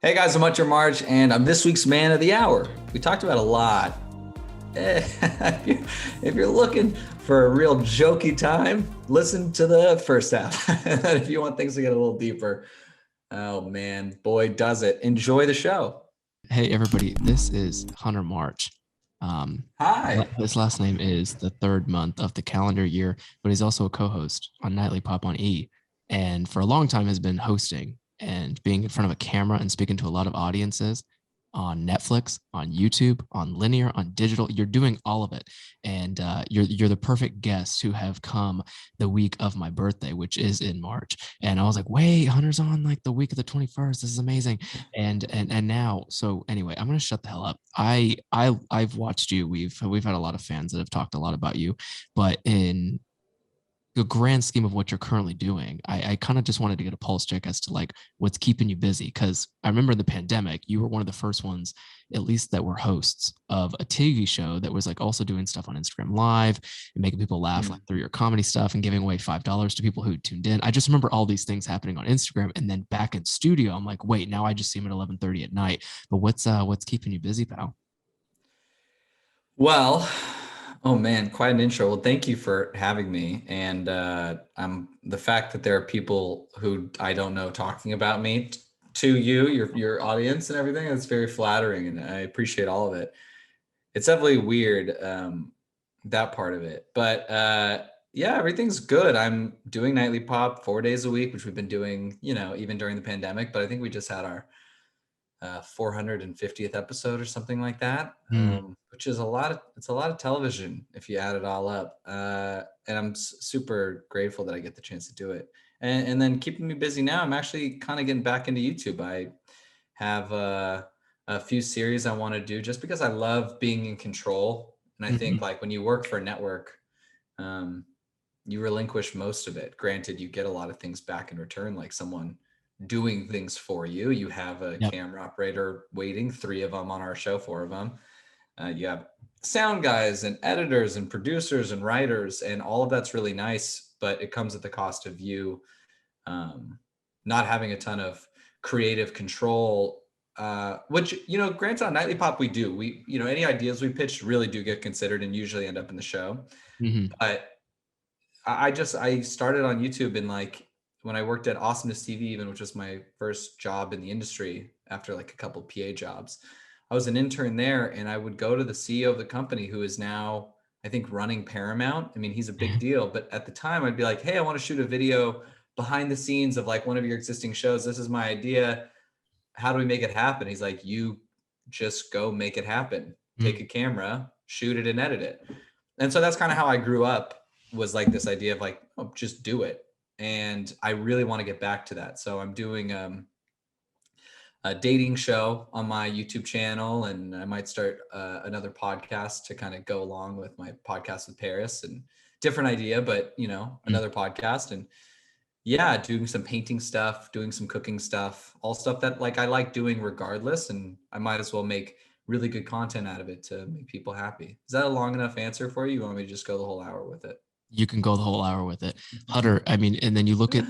Hey guys, I'm Hunter March, and I'm this week's Man of the Hour. We talked about a lot. If you're looking for a real jokey time, listen to the first half. If you want things to get a little deeper, oh man, boy, does it. Enjoy the show. Hey everybody, this is Hunter March. Hi. His last name is the third month of the calendar year, but he's also a co-host on Nightly Pop on E, and for a long time has been hosting and being in front of a camera and speaking to a lot of audiences on Netflix, on YouTube, on linear, on digital. You're doing all of it, and you're the perfect guest who have come the week of my birthday, which is in March. And I was like, wait, Hunter's on like the week of the 21st. This is amazing. And now, so anyway, I'm gonna shut the hell up. I've watched you. We've had a lot of fans that have talked a lot about you, but in the grand scheme of what you're currently doing, I kind of just wanted to get a pulse check as to like what's keeping you busy. Because I remember in the pandemic, you were one of the first ones, at least that were hosts of a TV show that was like also doing stuff on Instagram Live and making people laugh like through your comedy stuff and giving away $5 to people who tuned in. I just remember all these things happening on Instagram, and then back in studio, I'm like, wait, now I just see him at 11:30 at night. But what's keeping you busy, pal? Well, oh man, quite an intro. Well, thank you for having me. And I'm the fact that there are people who I don't know talking about me to you, your audience, and everything. That's very flattering, and I appreciate all of it. It's definitely weird, that part of it, but yeah, everything's good. I'm doing Nightly Pop 4 days a week, which we've been doing, even during the pandemic. But I think we just had our 450th episode or something like that, Mm. which is a lot of, it's a lot of television if you add it all up. And I'm super grateful that I get the chance to do it. And then keeping me busy now, I'm actually kind of getting back into YouTube. I have a few series I want to do just because I love being in control. And I think Mhm. like when you work for a network, um, you relinquish most of it. Granted, you get a lot of things back in return, like someone doing things for you. You have a Yep. camera operator waiting, three of them on our show, four of them. You have sound guys and editors and producers and writers, and all of that's really nice, but it comes at the cost of you um, not having a ton of creative control. Which, granted, on Nightly Pop we do. We, any ideas we pitch really do get considered and usually end up in the show. Mhm. But I started on YouTube in like when I worked at Awesomeness TV, even, which was my first job in the industry after like a couple PA jobs. I was an intern there, and I would go to the CEO of the company, who is now, I think, running Paramount. I mean, he's a big deal, but at the time I'd be like, hey, I want to shoot a video behind the scenes of like one of your existing shows. This is my idea. How do we make it happen? He's like, you just go make it happen. Take Mm. a camera, shoot it, and edit it. And so that's kind of how I grew up, was like this idea of like, oh, just do it. And I really want to get back to that. So I'm doing a dating show on my YouTube channel, and I might start another podcast to kind of go along with my podcast with Paris, and different idea, but Mm. another podcast. And yeah, doing some painting stuff, doing some cooking stuff, all stuff that like I like doing regardless. And I might as well make really good content out of it to make people happy. Is that a long enough answer for you? You want me to just go the whole hour with it? You can go the whole hour with it. Hunter, I mean, and then you look at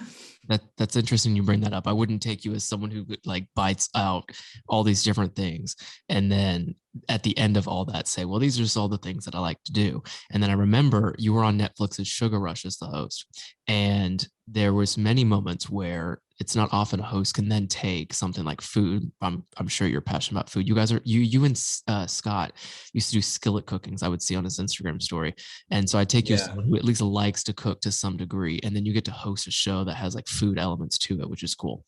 that, that's interesting you bring that up. I wouldn't take you as someone who like bites out all these different things and then at the end of all that say, well, these are just all the things that I like to do. And then I remember you were on Netflix's Sugar Rush as the host, and there was many moments where it's not often a host can then take something like food. I'm sure you're passionate about food. You guys are you and Scott used to do skillet cookings. I would see on his Instagram story, and so I take you as Yeah. someone who at least likes to cook to some degree, and then you get to host a show that has like food elements to it, which is cool.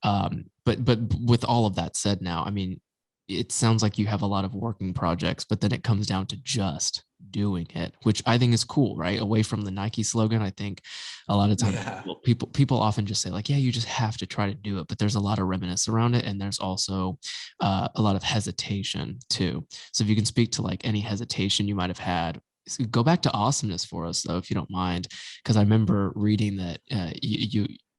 But with all of that said, now I mean, it sounds like you have a lot of working projects, but then it comes down to just doing it, which I think is cool, right? Away from the Nike slogan, I think a lot of times Yeah. people often just say like, yeah, you just have to try to do it, but there's a lot of reminiscence around it, and there's also a lot of hesitation too. So if you can speak to like any hesitation you might have had, go back to awesomeness for us though, if you don't mind, because I remember reading that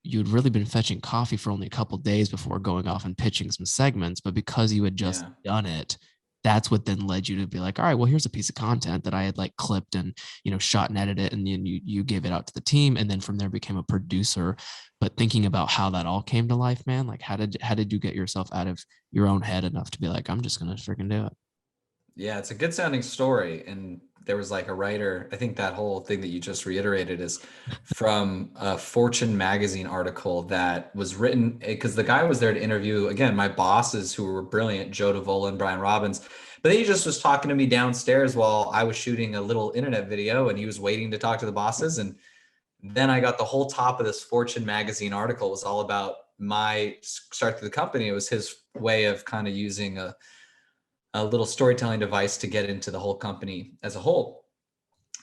you'd really been fetching coffee for only a couple days before going off and pitching some segments, but because you had just Yeah. done it, that's what then led you to be like, all right, well, here's a piece of content that I had like clipped and, shot and edited, and then you gave it out to the team. And then from there became a producer. But thinking about how that all came to life, man, like how did you get yourself out of your own head enough to be like, I'm just going to freaking do it? Yeah, it's a good sounding story. And there was like a writer, I think that whole thing that you just reiterated is from a Fortune magazine article that was written because the guy was there to interview, again, my bosses who were brilliant, Joe Davola and Brian Robbins. But he just was talking to me downstairs while I was shooting a little internet video and he was waiting to talk to the bosses. And then I got the whole top of this Fortune magazine article. It was all about my start to the company. It was his way of kind of using a little storytelling device to get into the whole company as a whole.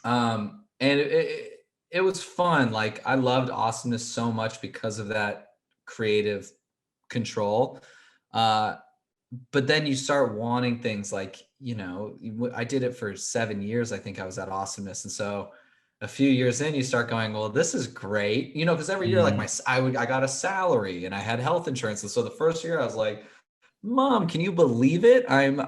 And it was fun. Like I loved Awesomeness so much because of that creative control. But then you start wanting things like, I did it for 7 years. I think I was at Awesomeness. And so a few years in, you start going, well, this is great, because every year, like I got a salary and I had health insurance. And so the first year I was like, Mom, can you believe it? I've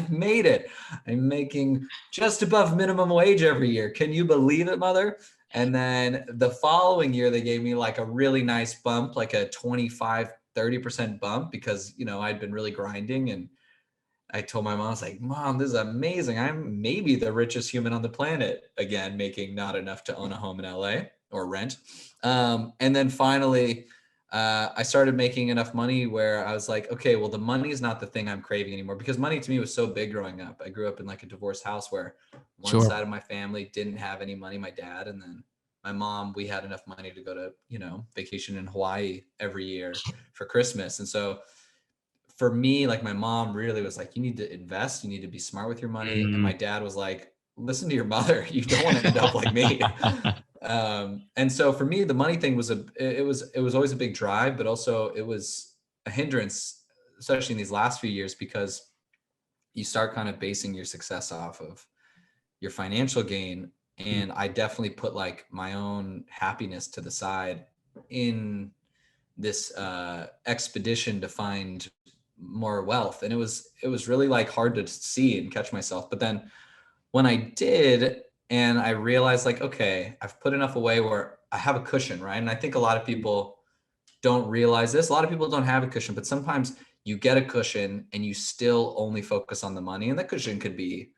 made it. I'm making just above minimum wage every year. Can you believe it, Mother? And then the following year, they gave me like a really nice bump, like a 25-30% bump because, I'd been really grinding. And I told my mom, I was like, Mom, this is amazing. I'm maybe the richest human on the planet. Again, making not enough to own a home in LA or rent. And then finally, I started making enough money where I was like, okay, well, the money is not the thing I'm craving anymore because money to me was so big growing up. I grew up in like a divorced house where one side of my family didn't have any money, my dad, and then my mom, we had enough money to go to, vacation in Hawaii every year for Christmas. And so for me, like my mom really was like, you need to invest, you need to be smart with your money. And my dad was like, listen to your mother. You don't want to end up like me. And so for me, the money thing was it was always a big drive, but also it was a hindrance, especially in these last few years, because you start kind of basing your success off of your financial gain. And I definitely put like my own happiness to the side in this expedition to find more wealth. And it was really like hard to see and catch myself. But then when I did, and I realized like, okay, I've put enough away where I have a cushion, right? And I think a lot of people don't realize this. A lot of people don't have a cushion, but sometimes you get a cushion and you still only focus on the money. And the cushion could be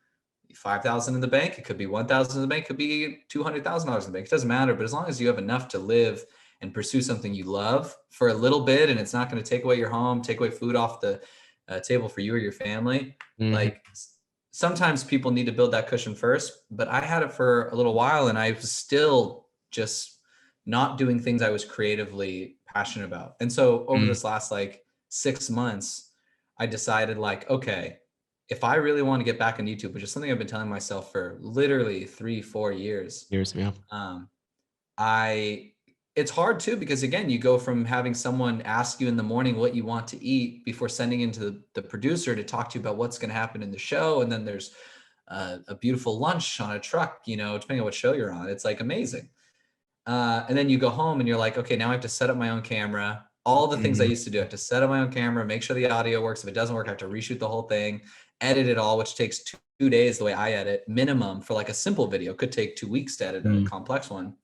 5,000 in the bank. It could be 1,000 in the bank. It could be $200,000 in the bank. It doesn't matter. But as long as you have enough to live and pursue something you love for a little bit, and it's not going to take away your home, take away food off the table for you or your family, like sometimes people need to build that cushion first, but I had it for a little while and I was still just not doing things I was creatively passionate about. And so over this last like 6 months, I decided like, okay, if I really want to get back on YouTube, which is something I've been telling myself for literally 3-4 years, it's hard too, because again, you go from having someone ask you in the morning what you want to eat before sending into the producer to talk to you about what's going to happen in the show. And then there's a beautiful lunch on a truck, depending on what show you're on. It's like amazing. And then you go home and you're like, okay, now I have to set up my own camera. All the things I used to do, I have to set up my own camera, make sure the audio works. If it doesn't work, I have to reshoot the whole thing, edit it all, which takes 2 days the way I edit minimum for like a simple video. Could take 2 weeks to edit a complex one.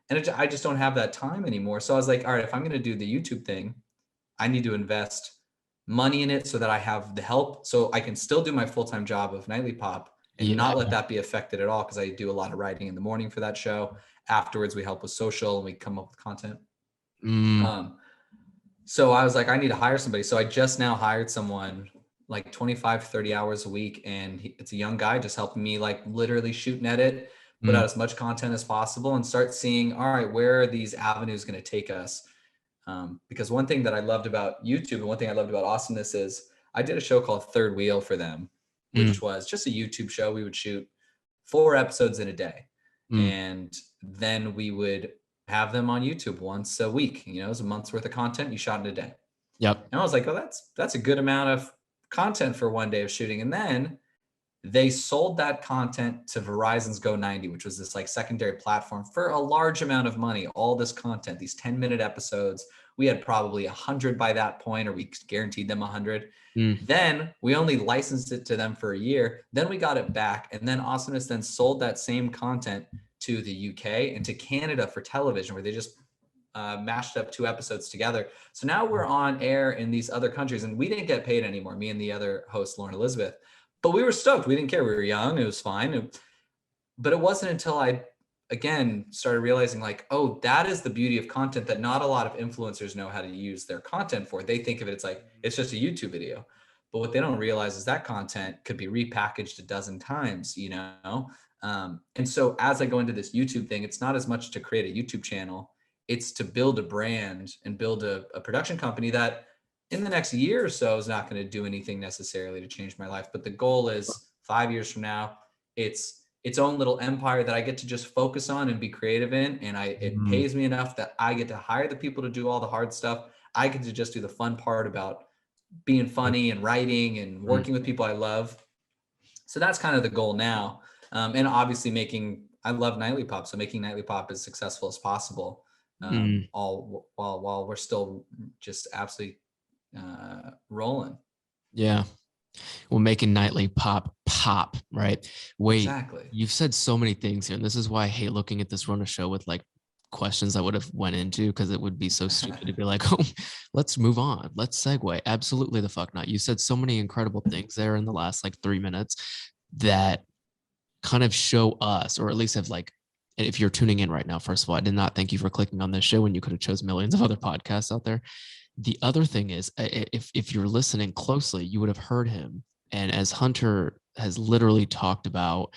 And I just don't have that time anymore. So I was like, all right, if I'm going to do the YouTube thing, I need to invest money in it so that I have the help so I can still do my full-time job of Nightly Pop and not let that be affected at all. Cause I do a lot of writing in the morning for that show. Afterwards, we help with social and we come up with content. So I was like, I need to hire somebody. So I just now hired someone like 25-30 hours a week. And it's a young guy just helping me like literally shoot and edit, put out as much content as possible and start seeing, all right, where are these avenues going to take us? Because one thing that I loved about YouTube and one thing I loved about Awesomeness is I did a show called Third Wheel for them, which was just a YouTube show. We would shoot 4 episodes in a day and then we would have them on YouTube once a week. It was a month's worth of content you shot in a day. Yep. And I was like, oh, that's a good amount of content for one day of shooting. And then they sold that content to Verizon's Go90, which was this like secondary platform for a large amount of money. All this content, these 10-minute episodes We had probably 100 by that point, or we guaranteed them 100. Mm. Then we only licensed it to them for a year. Then we got it back. And then Awesomeness then sold that same content to the UK and to Canada for television, where they just mashed up 2 episodes together. So now we're on air in these other countries, and we didn't get paid anymore, me and the other host, Lauren Elizabeth. But we were stoked. We didn't care. We were young. It was fine. But it wasn't until I, again, started realizing like, oh, that is the beauty of content that not a lot of influencers know how to use their content for. They think of it, it's like, it's just a YouTube video. But what they don't realize is that content could be repackaged a dozen times, you know? And so as I go into this YouTube thing, it's not as much to create a YouTube channel. It's to build a brand and build a production company that in the next year or so is not going to do anything necessarily to change my life. But the goal is 5 years from now, it's its own little empire that I get to just focus on and be creative in. And it pays me enough that I get to hire the people to do all the hard stuff. I get to just do the fun part about being funny and writing and working with people I love. So that's kind of the goal now. And obviously I love Nightly Pop. So making Nightly Pop as successful as possible, all while we're still just absolutely rolling. Yeah. Well, making Nightly Pop, right? Wait, exactly. You've said so many things here, and this is why I hate looking at this run of show with like questions I would have went into, because it would be so stupid to be like, oh, let's move on. Let's segue. Absolutely the fuck not. You said so many incredible things there in the last like 3 minutes that kind of show us, or at least have like, if you're tuning in right now, first of all, I did not thank you for clicking on this show when you could have chose millions of other podcasts out there. The other thing is, if you're listening closely, you would have heard him. And as Hunter has literally talked about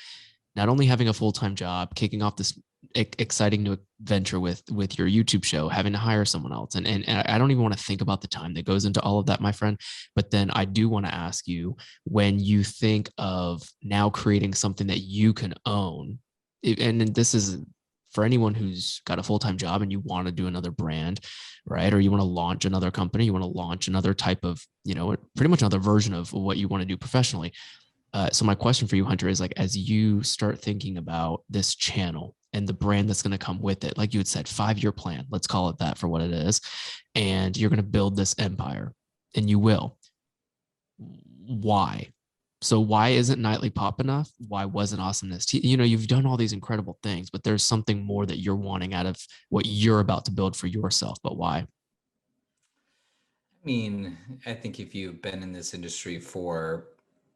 not only having a full-time job, kicking off this exciting new venture with your YouTube show, having to hire someone else. And I don't even want to think about the time that goes into all of that, my friend. But then I do want to ask you, when you think of now creating something that you can own, and this is for anyone who's got a full-time job and you want to do another brand, right? Or you want to launch another company, you want to launch another type of, pretty much another version of what you want to do professionally. So my question for you, Hunter, is like, as you start thinking about this channel and the brand that's going to come with it, like you had said, 5-year plan, let's call it that for what it is. And you're going to build this empire, and you will. Why? So why isn't Nightly Pop enough? Why wasn't Awesomeness? You've done all these incredible things, but there's something more that you're wanting out of what you're about to build for yourself. But why? I mean, I think if you've been in this industry for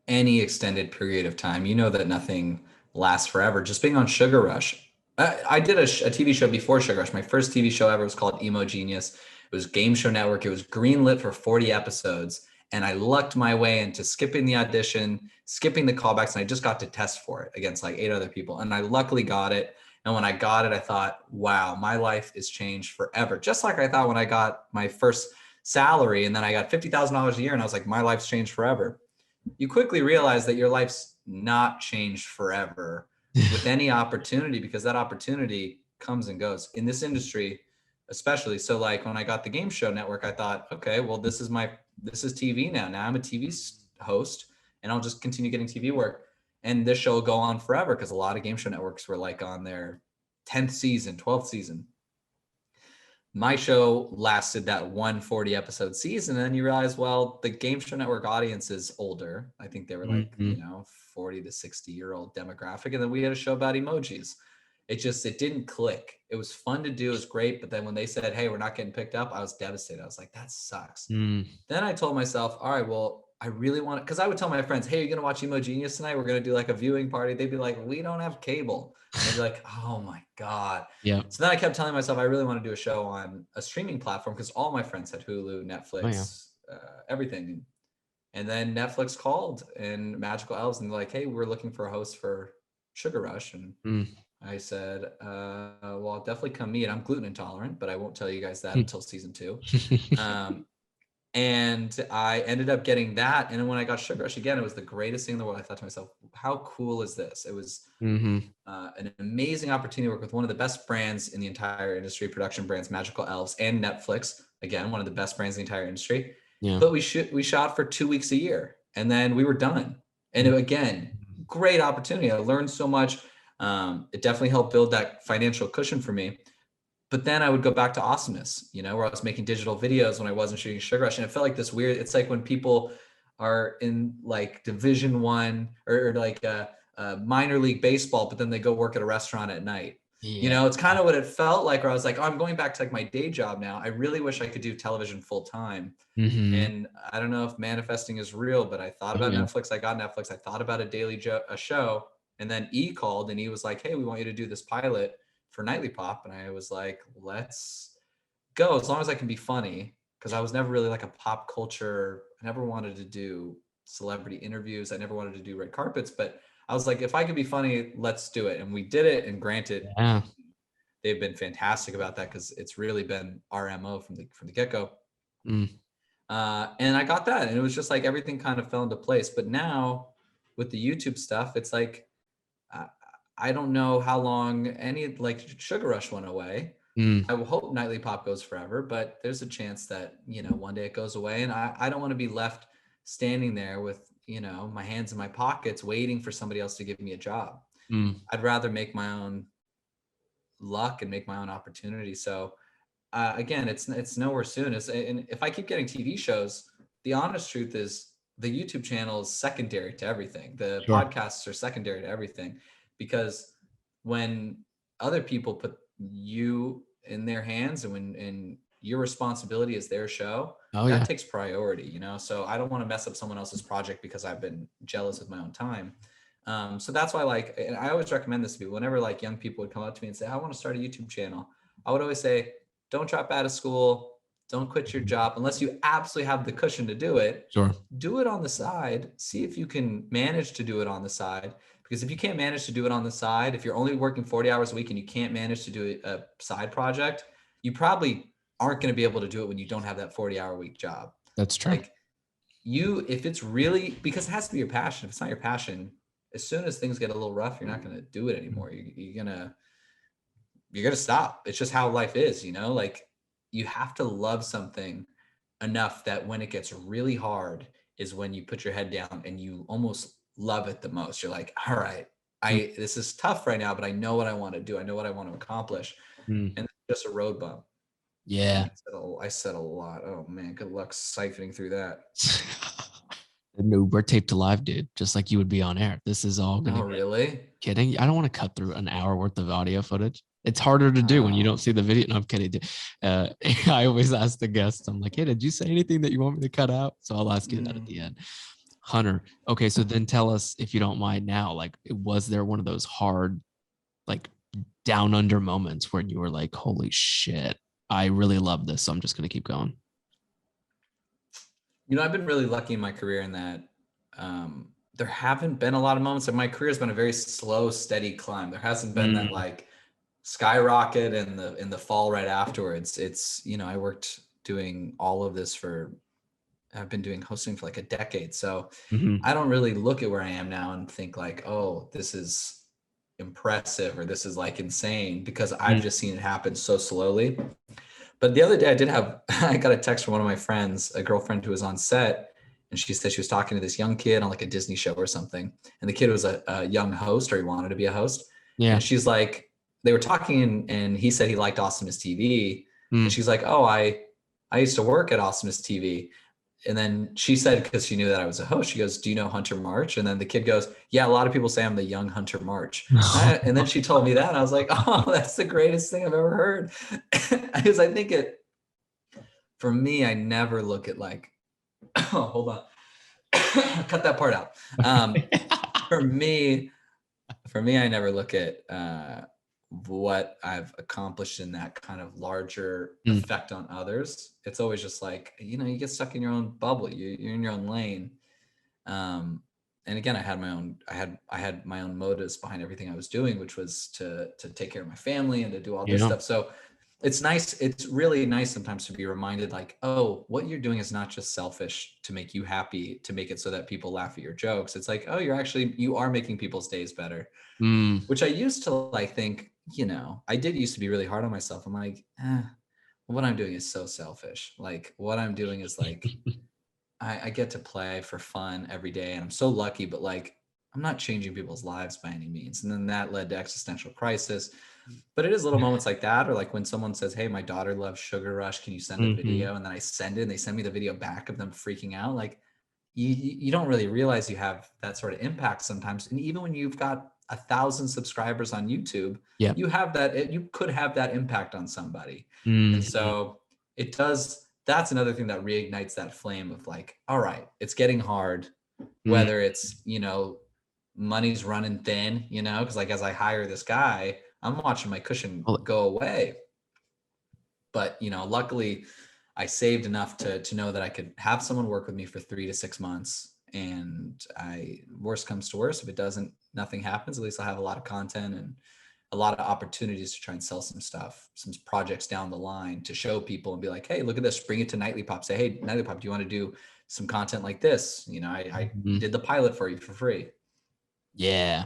any extended period of time, you know that nothing lasts forever. Just being on Sugar Rush. I did a TV show before Sugar Rush. My first TV show ever was called Emo Genius. It was Game Show Network. It was greenlit for 40 episodes. And I lucked my way into skipping the audition, skipping the callbacks, and I just got to test for it against like 8 other people. And I luckily got it. And when I got it, I thought, wow, my life is changed forever. Just like I thought when I got my first salary, and then I got $50,000 a year, and I was like, my life's changed forever. You quickly realize that your life's not changed forever with any opportunity, because that opportunity comes and goes in this industry, especially. So like when I got the Game Show Network, I thought, okay, well, this is TV now. Now I'm a TV host, and I'll just continue getting TV work. And this show will go on forever, because a lot of Game Show Networks were like on their 10th season, 12th season. My show lasted that 140 episode season. And then you realize, well, the Game Show Network audience is older. I think they were like, 40 to 60-year-old demographic. And then we had a show about emojis. It didn't click. It was fun to do. It was great. But then when they said, hey, we're not getting picked up, I was devastated. I was like, that sucks. Then I told myself, all right, well, I really want it. Because I would tell my friends, hey, you're going to watch Emo Genius tonight? We're going to do like a viewing party. They'd be like, we don't have cable. I'd be like, oh my God. Yeah. So then I kept telling myself, I really want to do a show on a streaming platform, because all my friends had Hulu, Netflix, everything. And then Netflix called, and Magical Elves, and they're like, hey, we're looking for a host for Sugar Rush. And I said, well, I'll definitely come meet. I'm gluten intolerant, but I won't tell you guys that until season 2. And I ended up getting that. And when I got Sugar Rush again, it was the greatest thing in the world. I thought to myself, how cool is this? It was an amazing opportunity to work with one of the best brands in the entire industry, production brands, Magical Elves, and Netflix. Again, one of the best brands in the entire industry. Yeah. But we shot for 2 weeks a year, and then we were done. And again, great opportunity. I learned so much. It definitely helped build that financial cushion for me. but then I would go back to Awesomeness, where I was making digital videos when I wasn't shooting Sugar Rush. And it felt like this weird, it's like when people are in like Division 1 or like a minor league baseball, but then they go work at a restaurant at night. Yeah. It's kind of what it felt like, where I was like, oh, I'm going back to like my day job now. I really wish I could do television full time. Mm-hmm. And I don't know if manifesting is real, but I thought about Netflix. I got Netflix. I thought about a show. And then E called and he was like, hey, we want you to do this pilot for Nightly Pop. And I was like, let's go, as long as I can be funny. Because I was never really like a pop culture. I never wanted to do celebrity interviews. I never wanted to do red carpets. But I was like, if I could be funny, let's do it. And we did it. And granted, they've been fantastic about that, because it's really been our MO from the get-go. And I got that, and it was just like everything kind of fell into place. But now with the YouTube stuff, it's like I don't know how long any, like, Sugar Rush went away. I will hope Nightly Pop goes forever, but there's a chance that one day it goes away, and I don't want to be left standing there with my hands in my pockets waiting for somebody else to give me a job. I'd rather make my own luck and make my own opportunity. So again, it's nowhere soon. And if I keep getting TV shows, the honest truth is the YouTube channel is secondary to everything. The podcasts are secondary to everything, because when other people put you in their hands and when your responsibility is their show, that takes priority, so I don't want to mess up someone else's project because I've been jealous of my own time. So that's why, and I always recommend this to people whenever like young people would come up to me and say, I want to start a YouTube channel. I would always say, don't drop out of school. Don't quit your job unless you absolutely have the cushion to do it. Do it on the side. See if you can manage to do it on the side. Because if you can't manage to do it on the side, if you're only working 40 hours a week and you can't manage to do a side project, you probably aren't going to be able to do it when you don't have that 40-hour week job. That's true. Like if it's really, because it has to be your passion. If it's not your passion, as soon as things get a little rough, you're not going to do it anymore. You're going to stop. It's just how life is, like you have to love something enough that when it gets really hard is when you put your head down and you almost love it the most. You're like, all right, this is tough right now, but I know what I want to do. I know what I want to accomplish. And it's just a road bump. Yeah. I said a lot. Oh man, good luck siphoning through that. No, we're taped to live, dude. Just like you would be on air. This is all gonna. Oh, really? Kidding? I don't want to cut through an hour worth of audio footage. It's harder to do when you don't see the video. No, I'm kidding. I always ask the guests, I'm like, hey, did you say anything that you want me to cut out? So I'll ask you that at the end. Hunter. Okay, so then tell us, if you don't mind now, like, was there one of those hard, like, down under moments where you were like, holy shit, I really love this, so I'm just going to keep going? I've been really lucky in my career in that there haven't been a lot of moments. My career has been a very slow, steady climb. There hasn't been that like skyrocket in the fall right afterwards. It's, I worked doing all of this I've been doing hosting for like a decade. So I don't really look at where I am now and think like, oh, this is impressive or this is like insane, because I've just seen it happen so slowly. But the other day I got a text from one of my friends, a girlfriend who was on set, and she said she was talking to this young kid on like a Disney show or something. And the kid was a young host, or he wanted to be a host. Yeah. And she's like, they were talking and he said he liked Awesomeness TV. And she's like, oh, I used to work at Awesomeness TV. And then she said, because she knew that I was a host, she goes, do you know Hunter March? And then the kid goes, yeah, a lot of people say I'm the young Hunter March. And then she told me that, and I was like, oh, that's the greatest thing I've ever heard. Because I think for me, I never look at like, oh, hold on. Cut that part out. For me, I never look at what I've accomplished in that kind of larger effect on others. It's always just like, you get stuck in your own bubble. You're in your own lane. And again, I had my own motives behind everything I was doing, which was to take care of my family and to do all this stuff. So it's nice. It's really nice sometimes to be reminded like, oh, what you're doing is not just selfish to make you happy, to make it so that people laugh at your jokes. It's like, oh, you are making people's days better, which I used to like think, I did used to be really hard on myself. I'm like, what I'm doing is so selfish. Like what I'm doing is like, I get to play for fun every day and I'm so lucky, but like, I'm not changing people's lives by any means. And then that led to existential crisis. But it is little moments like that, or like when someone says, hey, my daughter loves Sugar Rush, can you send a video? And then I send it and they send me the video back of them freaking out. Like you don't really realize you have that sort of impact sometimes. And even when you've got 1,000 subscribers on YouTube, Yeah. you have that, you could have that impact on somebody. And Mm-hmm. so it does, that's another thing that reignites that flame of like, all right, it's getting hard, whether it's, you know, money's running thin, you know, because like as I hire this guy, I'm watching my cushion go away. But, you know, luckily I saved enough to know that I could have someone work with me for 3 to 6 months. And worst comes to worst, if it doesn't, nothing happens, at least I'll have a lot of content and a lot of opportunities to try and sell some stuff, some projects down the line to show people and be like, hey, look at this, bring it to Nightly Pop. Say, hey, Nightly Pop, do you want to do some content like this? You know, I did the pilot for you for free. Yeah.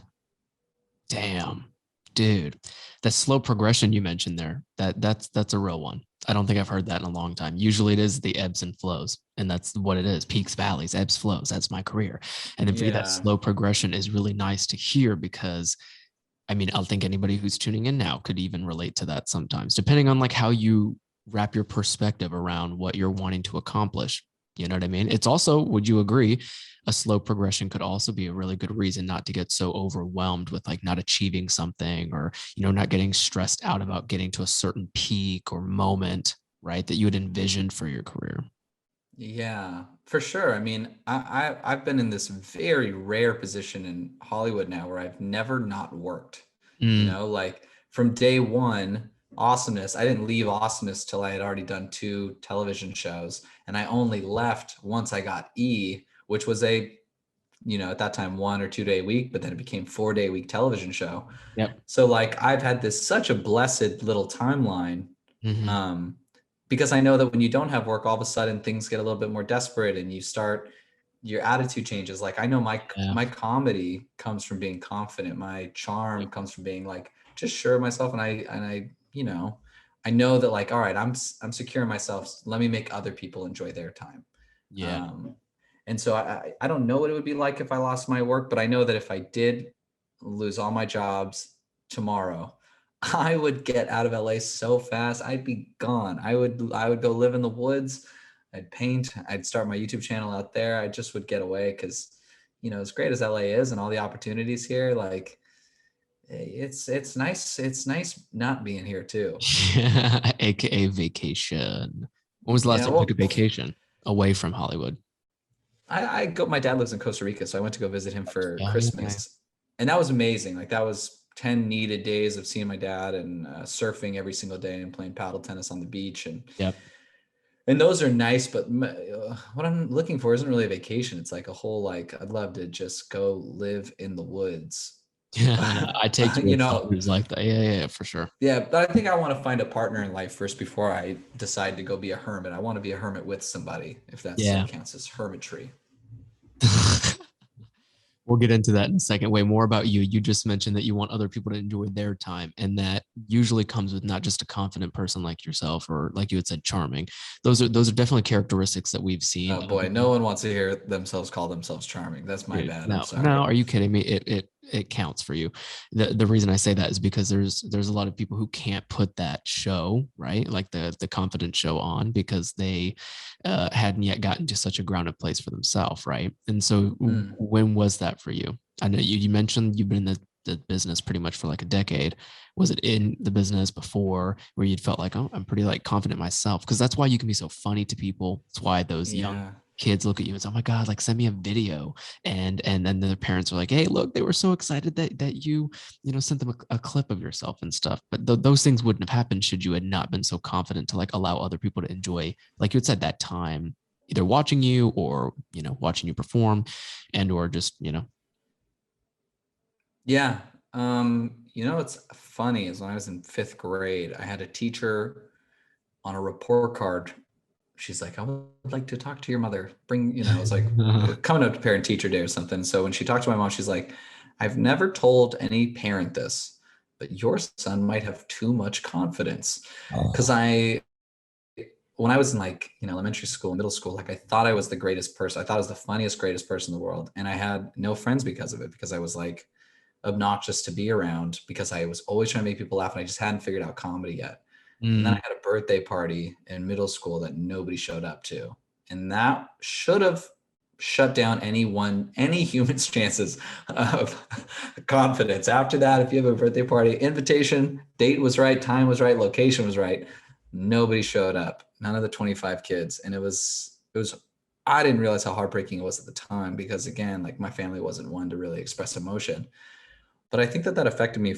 Damn, dude, that slow progression you mentioned there, that's a real one. I don't think I've heard that in a long time. Usually it is the ebbs and flows, and that's what it is. Peaks, valleys, ebbs, flows. That's my career. And then for you, that slow progression is really nice to hear, because I mean, I'll think anybody who's tuning in now could even relate to that sometimes, depending on like how you wrap your perspective around what you're wanting to accomplish. You know what I mean? It's also, would you agree, a slow progression could also be a really good reason not to get so overwhelmed with like not achieving something, or, you know, not getting stressed out about getting to a certain peak or moment, right, that you had envisioned for your career. Yeah, for sure. I mean, I've been in this very rare position in Hollywood now where I've never not worked. You know, like from day one, Awesomeness, I didn't leave Awesomeness till I had already done 2 television shows. And I only left once I got E, which was a, you know, at that time 1 or 2 day week, but then it became 4-day week television show. Yep. So like I've had this such a blessed little timeline. Because I know that when you don't have work, all of a sudden things get a little bit more desperate and you start, your attitude changes. Like I know my comedy comes from being confident. My charm comes from being like just sure of myself. And I, you know that like, all right, I'm secure in myself. Let me make other people enjoy their time. Yeah. And so I don't know what it would be like if I lost my work, but I know that if I did lose all my jobs tomorrow, I would get out of LA so fast. I'd be gone. I would go live in the woods. I'd paint. I'd start my YouTube channel out there. I just would get away because, you know, as great as LA is and all the opportunities here, like it's nice. It's nice not being here too. AKA vacation. When was the last time you took a vacation away from Hollywood? I go, my dad lives in Costa Rica, so I went to go visit him for Christmas. And that was amazing. Like that was 10 needed days of seeing my dad and surfing every single day and playing paddle tennis on the beach. And those are nice, but what I'm looking for isn't really a vacation. It's like a whole, like, I'd love to just go live in the woods. Yeah, I take you know, like that. Yeah, for sure. Yeah, but I think I want to find a partner in life first before I decide to go be a hermit. I want to be a hermit with somebody, if that still counts as hermitry. We'll get into that in a second. Way more about you. You just mentioned that you want other people to enjoy their time, and that usually comes with not just a confident person like yourself, or like you had said, charming. Those are definitely characteristics that we've seen. Oh boy, no one wants to hear themselves call themselves charming. That's my bad. I'm sorry. No, are you kidding me? It counts for you. The reason I say that is because there's a lot of people who can't put that show, right, like the confident show on, because they hadn't yet gotten to such a grounded place for themselves, right? And so when was that for you? I know you mentioned you've been in the business pretty much for like a decade. Was it in the business before where you'd felt like, oh, I'm pretty like confident myself? Because that's why you can be so funny to people. That's why those young kids look at you and say, oh my God, like send me a video. And then their parents are like, hey, look, they were so excited that you sent them a clip of yourself and stuff. But those things wouldn't have happened should you had not been so confident to like allow other people to enjoy, like you had said, that time, either watching you or, watching you perform, and, or just, Yeah. What's funny is when I was in 5th grade, I had a teacher on a report card. She's like, I would like to talk to your mother. It's like coming up to parent teacher day or something. So when she talked to my mom, she's like, I've never told any parent this, but your son might have too much confidence. Because when I was in like, elementary school, middle school, like I thought I was the greatest person. I thought I was the funniest, greatest person in the world. And I had no friends because of it, because I was like obnoxious to be around, because I was always trying to make people laugh and I just hadn't figured out comedy yet. And then I had a birthday party in middle school that nobody showed up to. And that should have shut down any human's chances of confidence. After that, if you have a birthday party, invitation, date was right, time was right, location was right, nobody showed up. None of the 25 kids. And it was, I didn't realize how heartbreaking it was at the time, because again, like my family wasn't one to really express emotion. But I think that affected me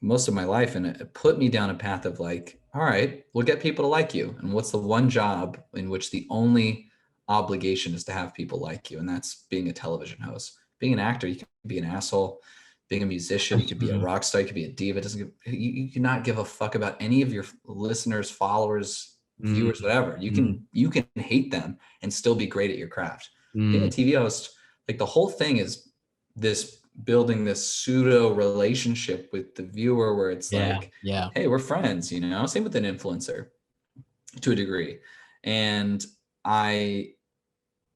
most of my life. And it put me down a path of like, all right, we'll get people to like you. And what's the one job in which the only obligation is to have people like you? And that's being a television host. Being an actor, you can be an asshole. Being a musician, you could be a rock star, you could be a diva. You cannot give a fuck about any of your listeners, followers, viewers, whatever. You can hate them and still be great at your craft. Being a TV host, like the whole thing is this building this pseudo relationship with the viewer where it's like, hey, we're friends, same with an influencer to a degree. And I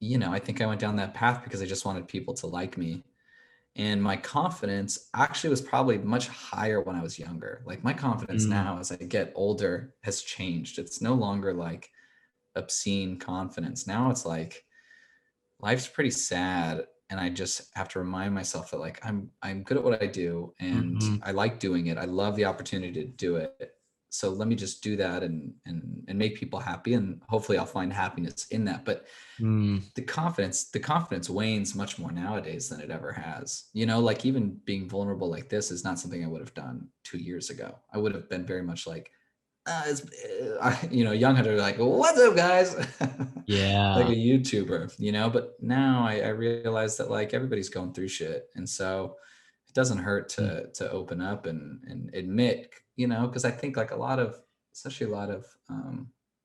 think I went down that path because I just wanted people to like me. And my confidence actually was probably much higher when I was younger. Like my confidence now as I get older has changed. It's no longer like obscene confidence. Now it's like life's pretty sad. And I just have to remind myself that like, I'm good at what I do and I like doing it. I love the opportunity to do it. So let me just do that and make people happy. And hopefully I'll find happiness in that. But the confidence wanes much more nowadays than it ever has. Like even being vulnerable like this is not something I would have done 2 years ago. I would have been very much like, young hunter, like, what's up guys? Like a YouTuber, but now I realize that like everybody's going through shit. And so it doesn't hurt to open up and admit, because I think like especially a lot of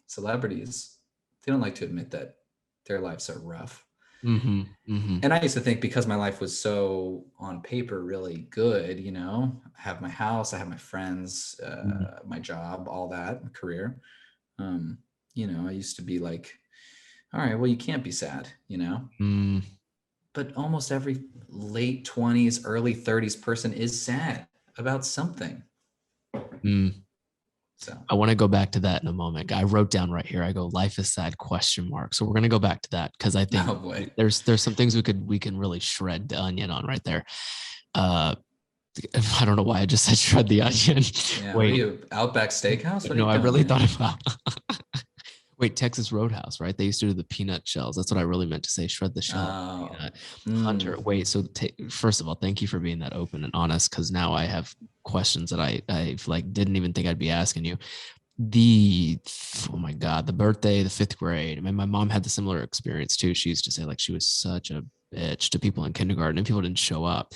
celebrities, they don't like to admit that their lives are rough. And I used to think because my life was so on paper really good, I have my house, I have my friends, my job, all that, career. I used to be like, all right, well, you can't be sad, But almost every late 20s, early 30s person is sad about something. So I want to go back to that in a moment. I wrote down right here, I go, life is sad, ? So we're going to go back to that because I think there's some things we can really shred the onion on right there. I don't know why I just said shred the onion. Yeah, wait, are you Outback Steakhouse? What no, I really thought about wait, Texas Roadhouse, right? They used to do the peanut shells. That's what I really meant to say. Shred the shell. Hunter, wait. So first of all, thank you for being that open and honest, because now I have questions that I like didn't even think I'd be asking you. Oh my God, the birthday, the 5th grade. I mean, my mom had the similar experience too. She used to say like she was such a bitch to people in kindergarten and people didn't show up.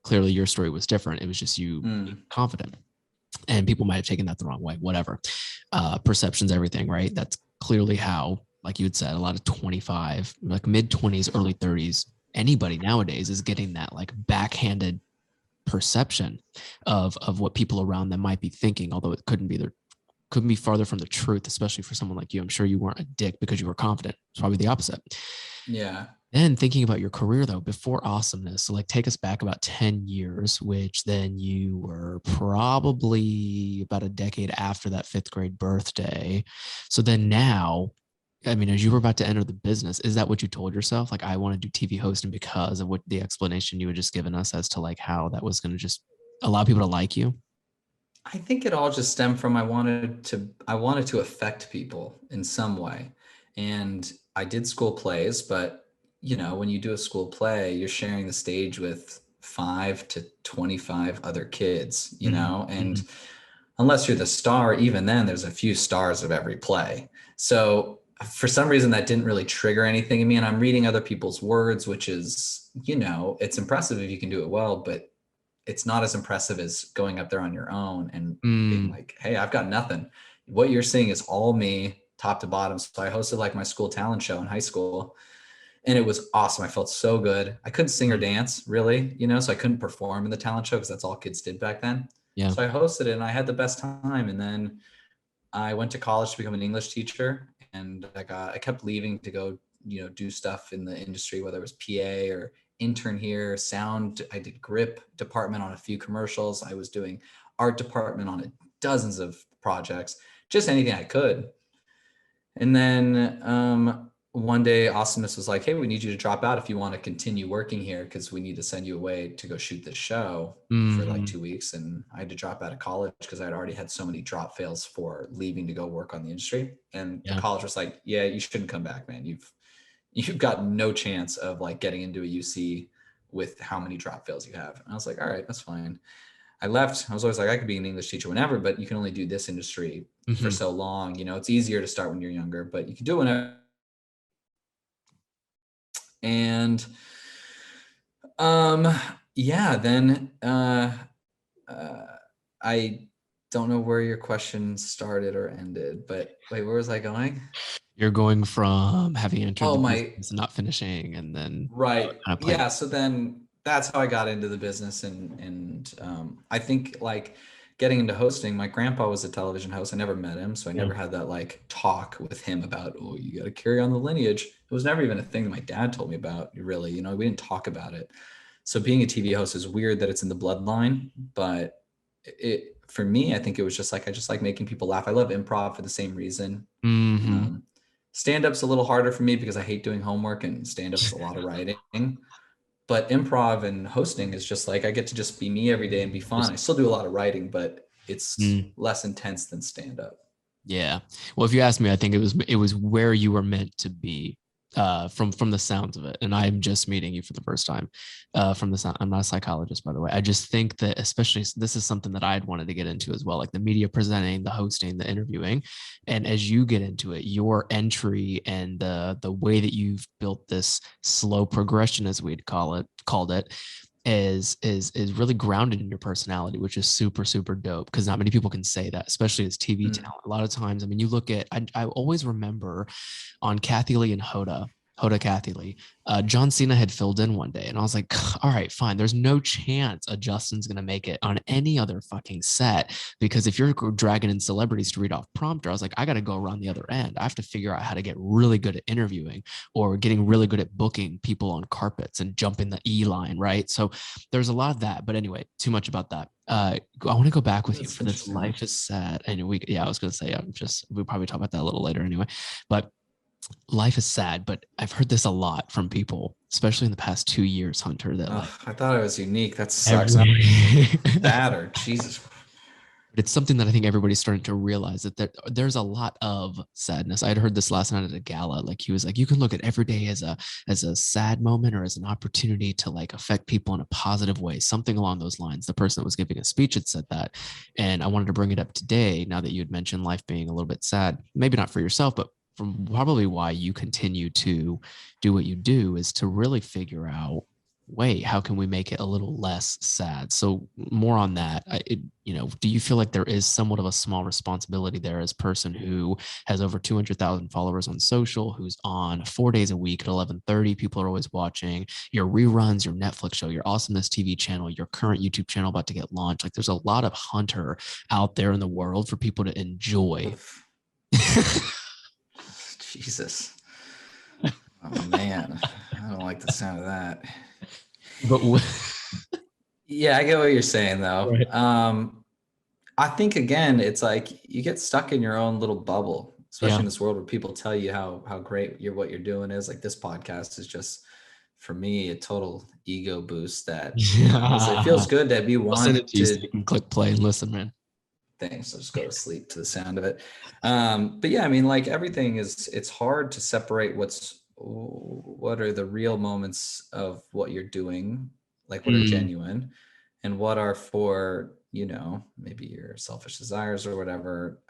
Clearly your story was different. It was just you being confident. And people might have taken that the wrong way, whatever. Perception's everything, right? That's clearly how, like you had said, a lot of 25, like mid 20s, early 30s, anybody nowadays is getting that like backhanded perception of what people around them might be thinking, although it couldn't be farther from the truth, especially for someone like you. I'm sure you weren't a dick because you were confident. It's probably the opposite. Yeah. And thinking about your career though, before awesomeness, so like take us back about 10 years, which then you were probably about a decade after that 5th grade birthday. So then now, I mean, as you were about to enter the business, is that what you told yourself? Like, I want to do TV hosting because of what the explanation you had just given us as to like how that was going to just allow people to like you? I think it all just stemmed from I wanted to affect people in some way. And I did school plays, but when you do a school play, you're sharing the stage with 5 to 25 other kids, and unless you're the star, even then there's a few stars of every play. So for some reason that didn't really trigger anything in me. And I'm reading other people's words, which is, it's impressive if you can do it well, but it's not as impressive as going up there on your own and being like, hey, I've got nothing. What you're seeing is all me top to bottom. So I hosted like my school talent show in high school. And it was awesome. I felt so good. I couldn't sing or dance really, so I couldn't perform in the talent show because that's all kids did back then. Yeah. So I hosted it and I had the best time. And then I went to college to become an English teacher. I kept leaving to go, do stuff in the industry, whether it was PA or intern here, sound. I did grip department on a few commercials. I was doing art department on dozens of projects, just anything I could. And then one day Awesomeness was like, hey, we need you to drop out if you want to continue working here, because we need to send you away to go shoot this show for like 2 weeks. And I had to drop out of college because I'd already had so many drop fails for leaving to go work on the industry. And the college was like, yeah, you shouldn't come back, man. You've got no chance of like getting into a UC with how many drop fails you have. And I was like, all right, that's fine. I left. I was always like, I could be an English teacher whenever, but you can only do this industry for so long. It's easier to start when you're younger, but you can do it whenever. And then I don't know where your question started or ended, but wait, where was I going? You're going from having entered the business and not finishing, and then right. Yeah. So then that's how I got into the business. And I think like getting into hosting, my grandpa was a television host. I never met him. So I never had that like talk with him about, oh, you got to carry on the lineage. It was never even a thing that my dad told me about, really. We didn't talk about it. So being a TV host is weird that it's in the bloodline, but for me, I think it was just like, I just like making people laugh. I love improv for the same reason. Stand-up's a little harder for me because I hate doing homework, and stand-up's a lot of writing. But improv and hosting is just like, I get to just be me every day and be fun. I still do a lot of writing, but it's less intense than stand-up. Yeah. Well, if you ask me, I think it was where you were meant to be, from the sounds of it. And I'm just meeting you for the first time, from the sound. I'm not a psychologist, by the way. I just think that, especially, this is something that I'd wanted to get into as well, like the media presenting, the hosting, the interviewing. And as you get into it, your entry and the way that you've built this slow progression, as we'd called it, is really grounded in your personality, which is super, super dope, because not many people can say that, especially as TV talent. A lot of times, I mean, you look at, I always remember on Kathy Lee and Hoda Kathy Lee, John Cena had filled in one day, and I was like, all right, fine. There's no chance a Justin's going to make it on any other fucking set, because if you're dragging in celebrities to read off prompter, I was like, I got to go around the other end. I have to figure out how to get really good at interviewing, or getting really good at booking people on carpets and jumping the E line, right? So there's a lot of that. But anyway, too much about that. I want to go back with you for this Life is Sad. And I was going to say, we'll probably talk about that a little later anyway, but life is sad. But I've heard this a lot from people, especially in the past 2 years, Hunter, that I thought I was unique. That sucks. That or Jesus. But it's something that I think everybody's starting to realize, that there's a lot of sadness. I had heard this last night at a gala. Like, he was like, you can look at every day as a sad moment, or as an opportunity to like affect people in a positive way, something along those lines. The person that was giving a speech had said that. And I wanted to bring it up today, now that you had mentioned life being a little bit sad, maybe not for yourself, but from probably why you continue to do what you do, is to really figure out, wait, how can we make it a little less sad? So more on that, do you feel like there is somewhat of a small responsibility there, as a person who has over 200,000 followers on social, who's on 4 days a week at 11:30, people are always watching your reruns, your Netflix show, your Awesomeness TV channel, your current YouTube channel about to get launched. Like, there's a lot of Hunter out there in the world for people to enjoy. Jesus. Oh man, I don't like the sound of that. But yeah, I get what you're saying though. Right. I think, again, it's like you get stuck in your own little bubble, especially in this world where people tell you how great what you're doing is. Like, this podcast is just, for me, a total ego boost that it feels good that we want to. You can click play and listen, man. Thanks. I'll just go to sleep to the sound of it. But yeah, I mean, like, everything it's hard to separate what are the real moments of what you're doing, like what are genuine, and what are for, maybe your selfish desires or whatever,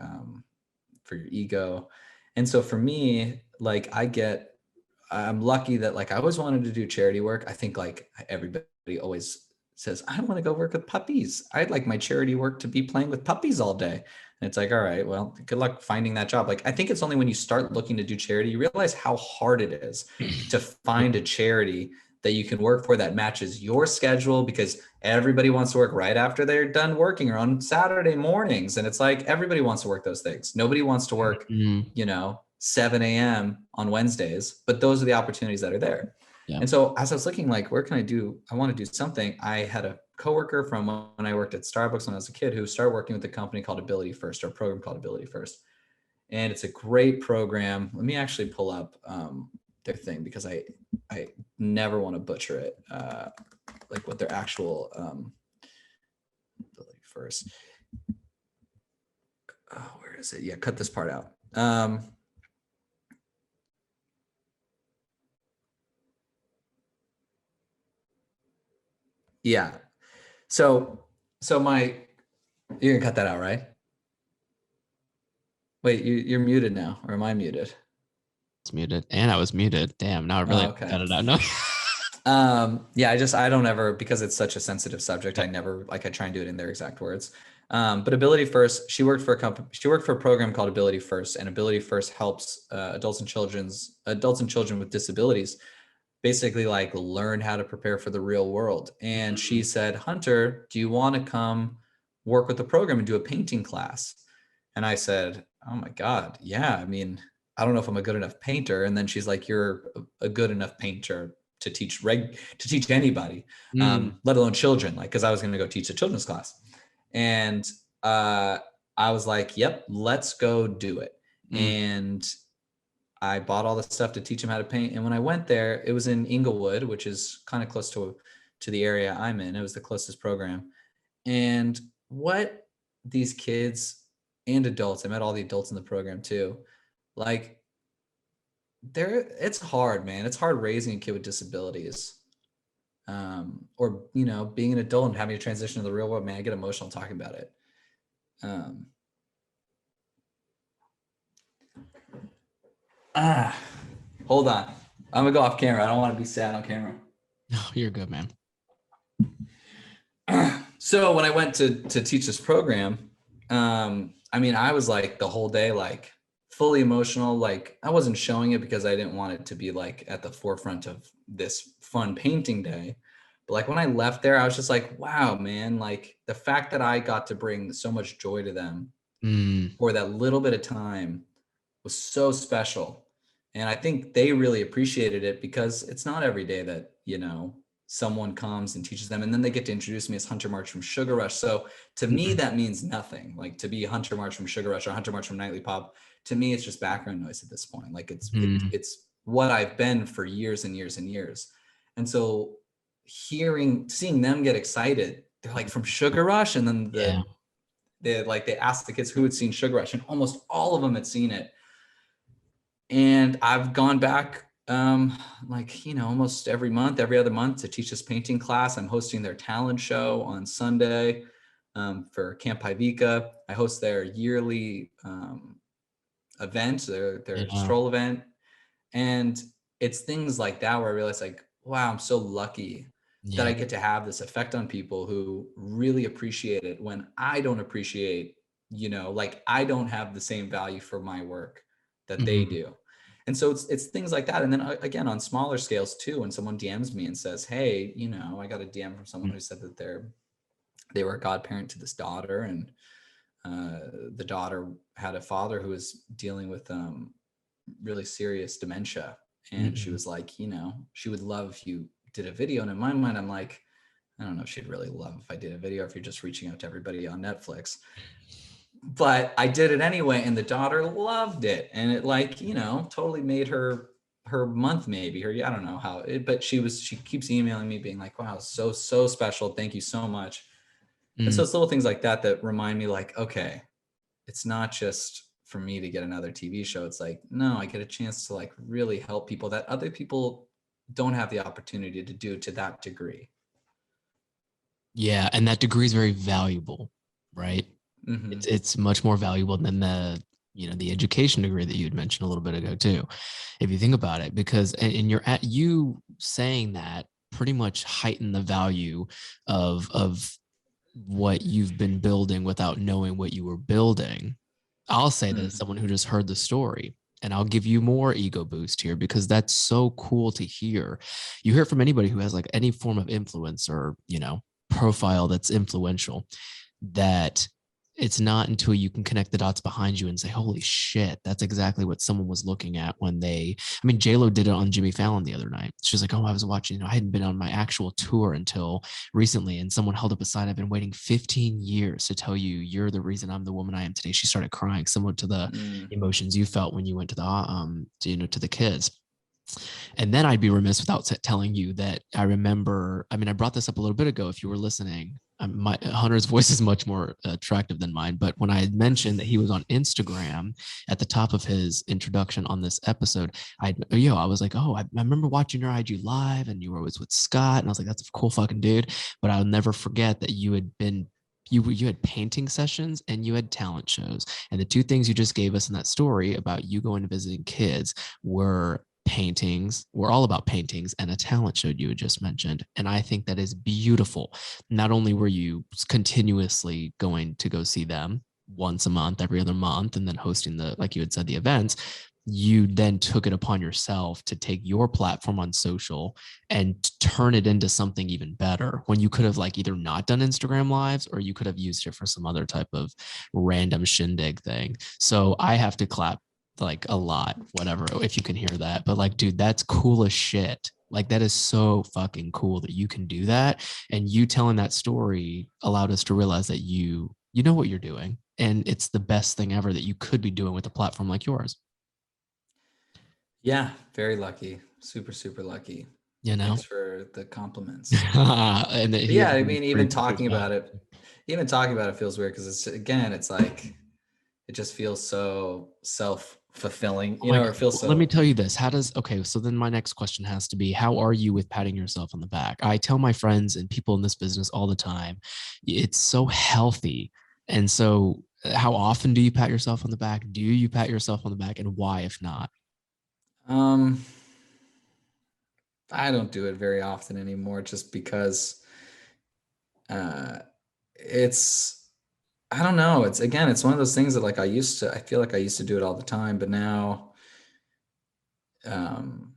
for your ego. And so for me, like, I'm lucky that, like, I always wanted to do charity work. I think, like, everybody always says, I want to go work with puppies. I'd like my charity work to be playing with puppies all day. And it's like, all right, well, good luck finding that job. Like, I think it's only when you start looking to do charity, you realize how hard it is to find a charity that you can work for that matches your schedule, because everybody wants to work right after they're done working, or on Saturday mornings. And it's like, everybody wants to work those things. Nobody wants to work, 7 a.m. on Wednesdays, but those are the opportunities that are there. Yeah. And so as I was looking like, where can I do, I want to do something. I had a coworker from when I worked at Starbucks when I was a kid who started working with a company called Ability First, or a program called Ability First. And it's a great program. Let me actually pull up their thing, because I never want to butcher it. Like what their actual Ability First. Oh, where is it? Yeah, cut this part out. Yeah. So my, you're gonna cut that out, right? Wait, you're muted now, or am I muted? It's muted, and I was muted. Damn, now I really cut it out. No. Yeah, I don't ever, because it's such a sensitive subject, I never, like, I try and do it in their exact words. But Ability First, she worked for a company, she worked for a program called Ability First, and Ability First helps adults and children with disabilities basically like learn how to prepare for the real world. And she said, Hunter, do you want to come work with the program and do a painting class? And I said, oh my God, yeah. I mean, I don't know if I'm a good enough painter. And then she's like, you're a good enough painter to teach anybody, let alone children. Like, cause I was going to go teach a children's class. And I was like, yep, let's go do it. And I bought all the stuff to teach him how to paint. And when I went there, it was in Inglewood, which is kind of close to the area I'm in. It was the closest program. And what these kids and adults, I met all the adults in the program too. Like, it's hard, man. It's hard raising a kid with disabilities. Or, being an adult and having to transition to the real world, man, I get emotional talking about it. Hold on. I'm gonna go off camera. I don't want to be sad on camera. No, you're good, man. So when I went to teach this program, I mean, I was like the whole day, like fully emotional. Like, I wasn't showing it because I didn't want it to be like at the forefront of this fun painting day. But like when I left there, I was just like, wow, man, like the fact that I got to bring so much joy to them for that little bit of time was so special. And I think they really appreciated it, because it's not every day that, someone comes and teaches them, and then they get to introduce me as Hunter March from Sugar Rush. So to me, that means nothing. Like, to be Hunter March from Sugar Rush or Hunter March from Nightly Pop, to me, it's just background noise at this point. Like, it's what I've been for years and years and years. And so seeing them get excited, they're like, from Sugar Rush. And then they asked the kids who had seen Sugar Rush, and almost all of them had seen it. And I've gone back almost every other month to teach this painting class. I'm hosting their talent show on Sunday for Camp Pivika. I host their yearly event, their stroll event. And it's things like that where I realize, like, wow, I'm so lucky that I get to have this effect on people who really appreciate it, when I don't appreciate, like, I don't have the same value for my work that they do. And so it's things like that. And then again, on smaller scales too, when someone DMs me and says, hey, I got a DM from someone who said that they were a godparent to this daughter, and the daughter had a father who was dealing with really serious dementia. And she was like, she would love if you did a video. And in my mind, I'm like, I don't know if she'd really love if I did a video, if you're just reaching out to everybody on Netflix. But I did it anyway, and the daughter loved it, and it, like, totally made her month, maybe, I don't know how it, but she keeps emailing me being like, wow, so special, thank you so much. And so it's little things like that remind me, like, okay, it's not just for me to get another TV show. It's like, no, I get a chance to, like, really help people that other people don't have the opportunity to do to that degree. Yeah, and that degree is very valuable, right? It's much more valuable than the education degree that you had mentioned a little bit ago too, if you think about it, because you saying that pretty much heighten the value of what you've been building without knowing what you were building. I'll say that as someone who just heard the story, and I'll give you more ego boost here, because that's so cool to hear. You hear it from anybody who has like any form of influence or profile that's influential, that it's not until you can connect the dots behind you and say, holy shit, that's exactly what someone was looking at when I mean, JLo did it on Jimmy Fallon the other night. She was like, oh, I was watching, I hadn't been on my actual tour until recently. And someone held up a sign, I've been waiting 15 years to tell you, you're the reason I'm the woman I am today. She started crying, similar to the Mm. emotions you felt when you went to to the kids. And then I'd be remiss without telling you that I remember, I mean, I brought this up a little bit ago if you were listening. Hunter's voice is much more attractive than mine, but when I had mentioned that he was on Instagram at the top of his introduction on this episode, I was like, oh, I remember watching your IG live and you were always with Scott. And I was like, that's a cool fucking dude. But I'll never forget that you had painting sessions and you had talent shows. And the two things you just gave us in that story about you going to visiting kids were all about paintings and a talent show you had just mentioned. And I think that is beautiful. Not only were you continuously going to go see them once a month, every other month, and then hosting like you had said, the events, you then took it upon yourself to take your platform on social and turn it into something even better, when you could have like either not done Instagram lives or you could have used it for some other type of random shindig thing. So I have to clap like a lot, whatever, if you can hear that. But like, dude, that's cool as shit. Like, that is so fucking cool that you can do that. And you telling that story allowed us to realize that you know what you're doing. And it's the best thing ever that you could be doing with a platform like yours. Yeah, very lucky. Super, super lucky. You know? Thanks for the compliments. And But yeah, I mean, even talking about it feels weird because it's like, it just feels so self-fulfilling, or it feels so. Let me tell you this. So then my next question has to be, how are you with patting yourself on the back? I tell my friends and people in this business all the time, it's so healthy. And so how often do you pat yourself on the back? Do you pat yourself on the back, and why, if not? I don't do it very often anymore, just because it's, I don't know. It's one of those things that like I feel like I used to do it all the time, but now, um,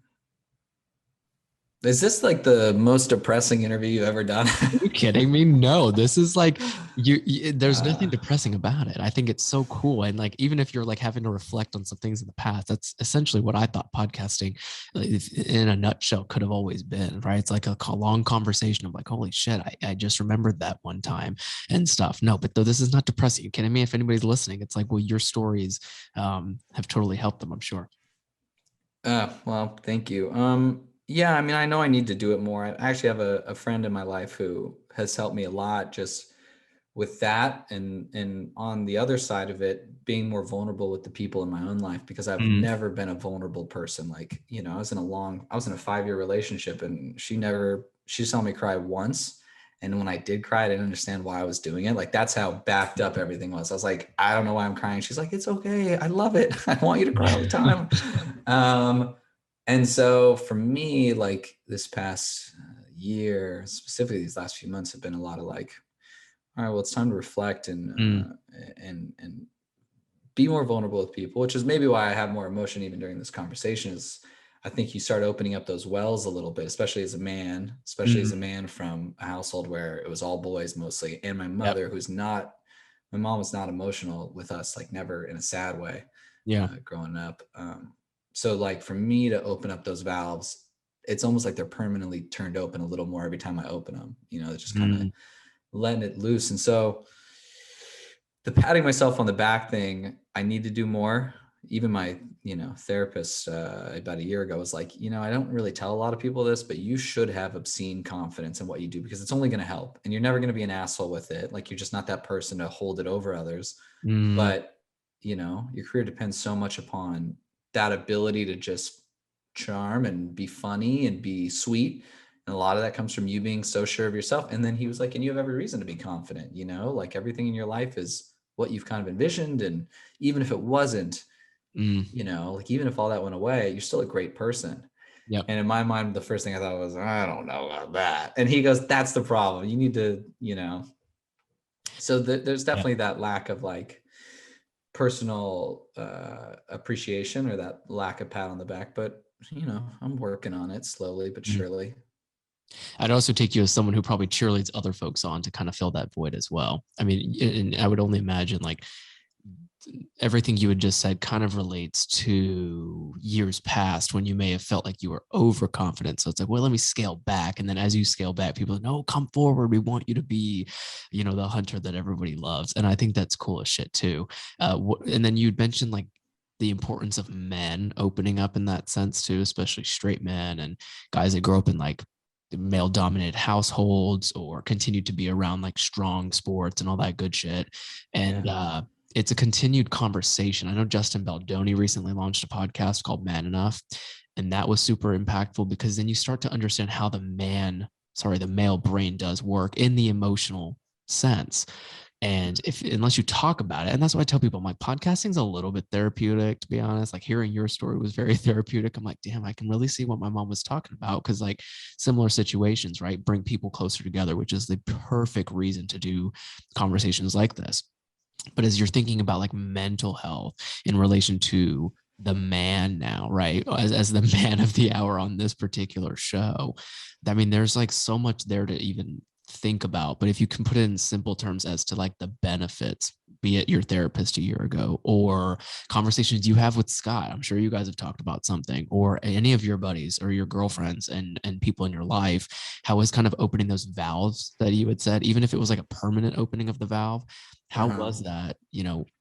is this like the most depressing interview you've ever done? Are you kidding me? No, this is like there's nothing depressing about it. I think it's so cool. And like, even if you're like having to reflect on some things in the past, that's essentially what I thought podcasting in a nutshell could have always been, right? It's like a long conversation of like, holy shit, I just remembered that one time and stuff. No, but though this is not depressing. You kidding me? If anybody's listening, it's like, well, your stories have totally helped them, I'm sure. Well, thank you. Yeah, I mean, I know I need to do it more. I actually have a friend in my life who has helped me a lot just with that, and on the other side of it, being more vulnerable with the people in my own life, because I've never been a vulnerable person. Like, I was in a 5-year relationship, and she saw me cry once. And when I did cry, I didn't understand why I was doing it. Like, that's how backed up everything was. I was like, I don't know why I'm crying. She's like, it's okay. I love it. I want you to cry all the time. And so for me, like this past year, specifically these last few months, have been a lot of like, all right, well, it's time to reflect and be more vulnerable with people, which is maybe why I have more emotion even during this conversation. Is I think you start opening up those wells a little bit, especially as a man from a household where it was all boys mostly, and my mother, my mom was not emotional with us, like never in a sad way. Growing up. So like for me to open up those valves, it's almost like they're permanently turned open a little more every time I open them, just kind of letting it loose. And so the patting myself on the back thing, I need to do more. Even my, therapist about a year ago was like, I don't really tell a lot of people this, but you should have obscene confidence in what you do, because it's only going to help, and you're never going to be an asshole with it. Like, you're just not that person to hold it over others. But, your career depends so much upon that ability to just charm and be funny and be sweet. And a lot of that comes from you being so sure of yourself. And then he was like, and you have every reason to be confident, like everything in your life is what you've kind of envisioned. And even if it wasn't, like even if all that went away, you're still a great person. Yep. And in my mind, the first thing I thought was, I don't know about that. And he goes, that's the problem. You need to, so there's definitely that lack of like personal appreciation, or that lack of pat on the back. But, I'm working on it slowly but surely. I'd also take you as someone who probably cheerleads other folks on to kind of fill that void as well. I mean, and I would only imagine like everything you had just said kind of relates to years past when you may have felt like you were overconfident. So it's like, well, let me scale back. And then as you scale back, people are, no, come forward. We want you to be, the hunter that everybody loves. And I think that's cool as shit too. And then you'd mentioned like the importance of men opening up in that sense too, especially straight men and guys that grow up in like male dominated households or continue to be around like strong sports and all that good shit. And it's a continued conversation. I know Justin Baldoni recently launched a podcast called Man Enough, and that was super impactful because then you start to understand how the male brain does work in the emotional sense. And unless you talk about it, and that's what I tell people, I'm like, podcasting's a little bit therapeutic, to be honest. Like hearing your story was very therapeutic. I'm like, damn, I can really see what my mom was talking about. Cause like similar situations, right? Bring people closer together, which is the perfect reason to do conversations like this. But as you're thinking about like mental health in relation to the man now, right? As the man of the hour on this particular show, I mean, there's like so much there to even think about. But if you can put it in simple terms as to like the benefits, be it your therapist a year ago or conversations you have with Scott, I'm sure you guys have talked about something, or any of your buddies or your girlfriends and people in your life, how is kind of opening those valves that you had said, even if it was like a permanent opening of the valve, how was that,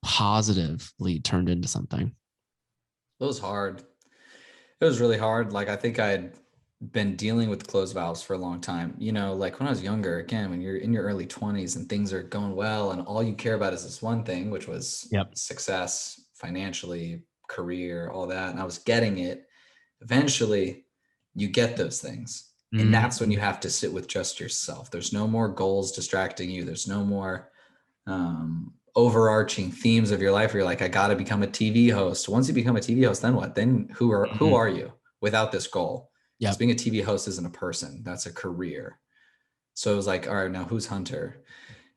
positively turned into something? It was hard. It was really hard. Like I think I had been dealing with closed valves for a long time. Like when I was younger, again, when you're in your early 20s and things are going well and all you care about is this one thing, which was Yep. success financially, career, all that. And I was getting it. Eventually, you get those things. And that's when you have to sit with just yourself. There's no more goals distracting you. There's no more overarching themes of your life where you're like, I got to become a TV host. Once you become a TV host, then what? Then who are you without this goal? Because being a TV host isn't a person, that's a career. So it was like, all right, now who's Hunter?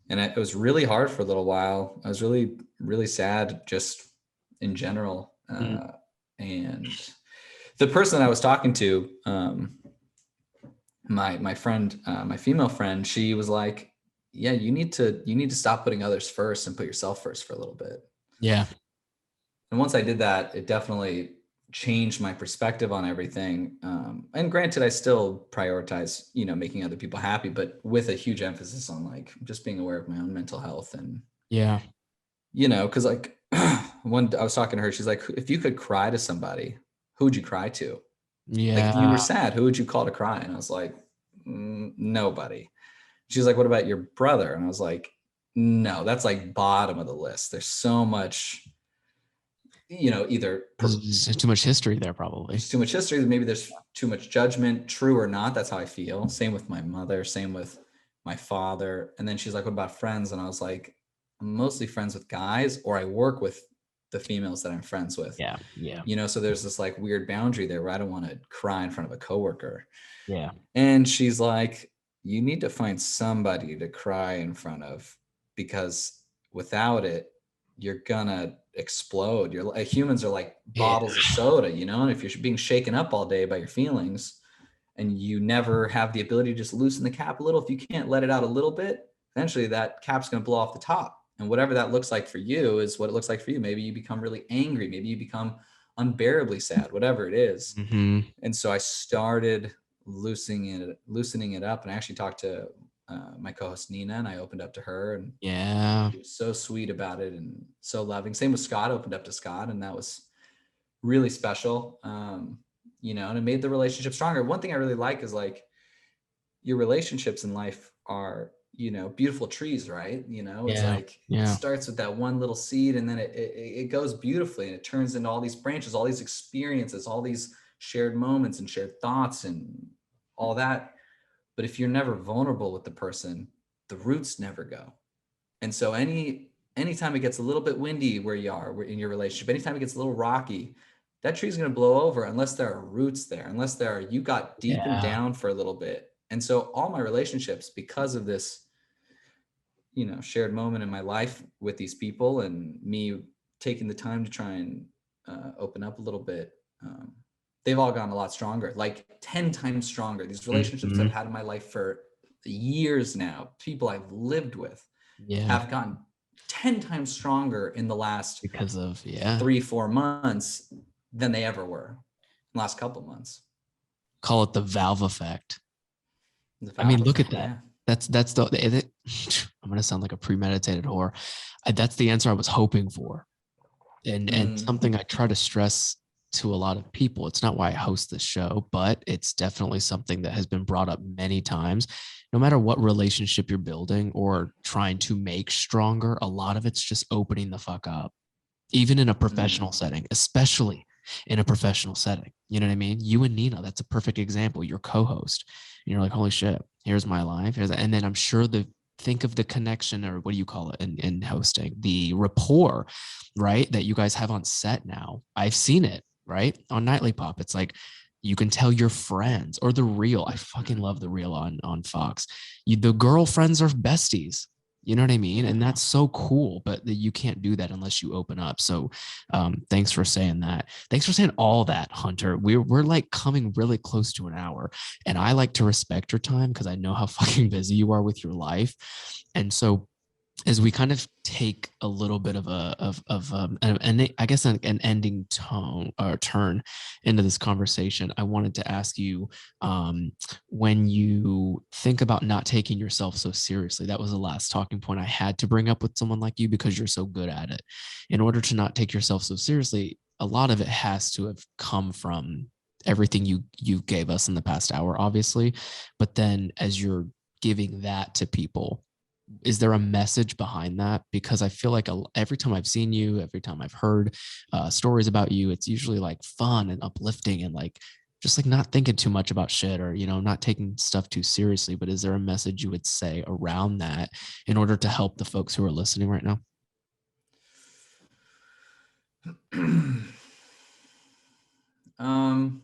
And it was really hard for a little while. I was really, really sad just in general. And the person that I was talking to, my friend, my female friend, she was like, yeah, you need to stop putting others first and put yourself first for a little bit. Yeah. And once I did that, it definitely changed my perspective on everything. And granted, I still prioritize, making other people happy, but with a huge emphasis on like just being aware of my own mental health. And, cause like I was talking to her, she's like, if you could cry to somebody, who would you cry to? Yeah. Like if you were sad, who would you call to cry? And I was like, nobody. She's like, what about your brother? And I was like, no, that's like bottom of the list. There's so much, either there's too much history there, probably. There's too much history. Maybe there's too much judgment, true or not. That's how I feel. Same with my mother, same with my father. And then she's like, what about friends? And I was like, I'm mostly friends with guys, or I work with the females that I'm friends with. Yeah. So there's this like weird boundary there where I don't want to cry in front of a coworker. Yeah. And she's like, you need to find somebody to cry in front of, because without it, you're gonna explode. Humans are like bottles of soda, and if you're being shaken up all day by your feelings and you never have the ability to just loosen the cap a little, if you can't let it out a little bit, eventually that cap's going to blow off the top. And whatever that looks like for you is what it looks like for you. Maybe you become really angry. Maybe you become unbearably sad, whatever it is. And so I started loosening it up. And I actually talked to my co-host Nina, and I opened up to her, and she was so sweet about it and so loving. Same with Scott. I opened up to Scott, and that was really special. And it made the relationship stronger. One thing I really like is like your relationships in life are, beautiful trees, right? It's like it starts with that one little seed, and then it goes beautifully, and it turns into all these branches, all these experiences, all these shared moments and shared thoughts and all that. But if you're never vulnerable with the person, the roots never go. And so anytime it gets a little bit windy where you are in your relationship, anytime it gets a little rocky, that tree's going to blow over unless there are roots there, unless you got deepened down for a little bit. And so all my relationships, because of this, shared moment in my life with these people and me taking the time to try and open up a little bit, they've all gotten a lot stronger, like 10 times stronger. These relationships Mhm. I've had in my life for years now, people I've lived with, Yeah, have gotten 10 times stronger in the last because of 3-4 months than they ever were in the last couple months. call it the valve effect. The I mean, valve look at effect, that. yeah. That's I'm gonna sound like a premeditated whore. That's the answer I was hoping for, and Mm, something I try to stress to a lot of people. It's not why I host this show, but it's definitely something that has been brought up many times. No matter what relationship you're building or trying to make stronger, a lot of it's just opening the fuck up, even in a professional mm, setting, especially in a professional setting. You know what I mean? You and Nina, that's a perfect example. Your co-host, and you're like, holy shit, here's my life. And then I'm sure think of the connection, or what do you call it in hosting, the rapport, right? That you guys have on set now. I've seen it, right? On Nightly Pop. It's like, you can tell your friends, or the Real. I fucking love the Real on Fox. The girlfriends are besties. You know what I mean? And that's so cool, but you can't do that unless you open up. So thanks for saying that. Thanks for saying all that, Hunter. We're like coming really close to an hour. And I like to respect your time because I know how fucking busy you are with your life. And so as we kind of take a little bit of I guess an ending tone or turn into this conversation, I wanted to ask you, when you think about not taking yourself so seriously, that was the last talking point I had to bring up with someone like you because you're so good at it. In order to not take yourself so seriously, a lot of it has to have come from everything you gave us in the past hour, obviously, but then as you're giving that to people, is there a message behind that? Because I feel like every time I've seen you, every time I've heard stories about you, it's usually like fun and uplifting and like just like not thinking too much about shit, or not taking stuff too seriously. But is there a message you would say around that in order to help the folks who are listening right now? um,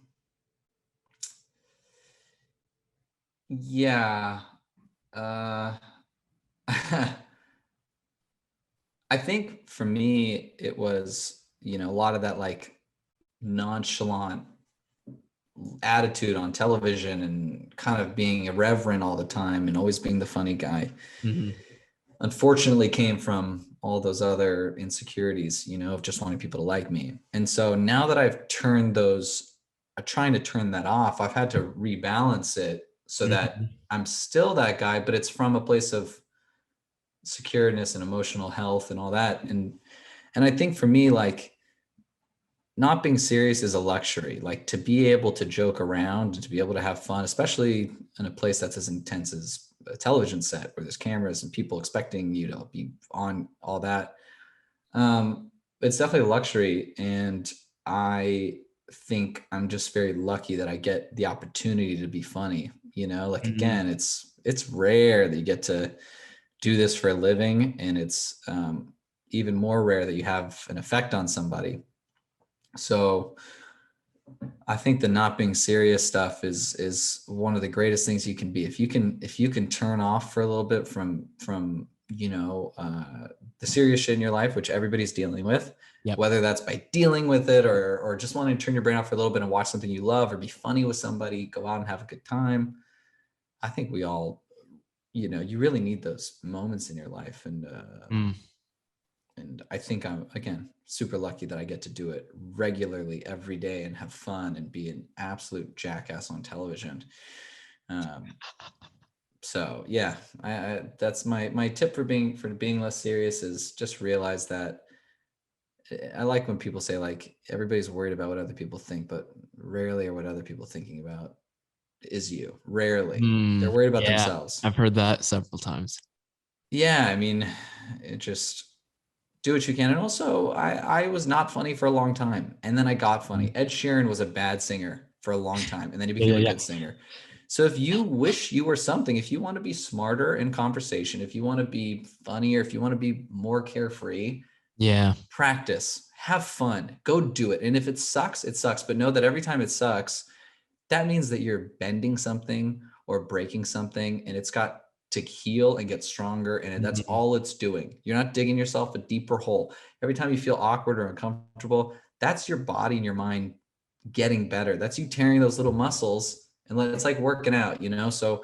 yeah. Uh, I think for me, it was, a lot of that like nonchalant attitude on television and kind of being irreverent all the time and always being the funny guy. Mm-hmm. Unfortunately came from all those other insecurities, of just wanting people to like me. And so now that I'm trying to turn that off, I've had to rebalance it so that Mm-hmm. I'm still that guy, but it's from a place of secureness and emotional health and all that. And I think for me, like, not being serious is a luxury. Like, to be able to joke around and to be able to have fun, especially in a place that's as intense as a television set where there's cameras and people expecting you to be on all that. It's definitely a luxury. And I think I'm just very lucky that I get the opportunity to be funny. Like, Mm-hmm. again, it's rare that you get to do this for a living, and it's even more rare that you have an effect on somebody. So I think the not being serious stuff is one of the greatest things you can be. If you can turn off for a little bit from the serious shit in your life, which everybody's dealing with, Yep. whether that's by dealing with it or just wanting to turn your brain off for a little bit and watch something you love or be funny with somebody, go out and have a good time. I think we all, you really need those moments in your life, Mm. and I think I'm, again, super lucky that I get to do it regularly every day and have fun and be an absolute jackass on television. Um, so yeah, that's my tip for being less serious is just realize that I like when people say like everybody's worried about what other people think, but rarely are what other people thinking about is you. Rarely. They're Mm. worried about Yeah, themselves. I've heard that several times. Yeah, I mean, it just do what you can. And also, I was not funny for a long time, and then I got funny. Mm. Ed Sheeran was a bad singer for a long time, and then he Yeah, became yeah, a yeah. good singer. So if you wish you were something, if you want to be smarter in conversation, if you want to be funnier, if you want to be more carefree, Yeah. practice, have fun, go do it. And if it sucks, it sucks. But know that every time it sucks, that means that you're bending something or breaking something, and it's got to heal and get stronger, and that's Mhm. all it's doing. You're not digging yourself a deeper hole. Every time you feel awkward or uncomfortable, that's your body and your mind getting better. That's you tearing those little muscles, and it's like working out, you know? So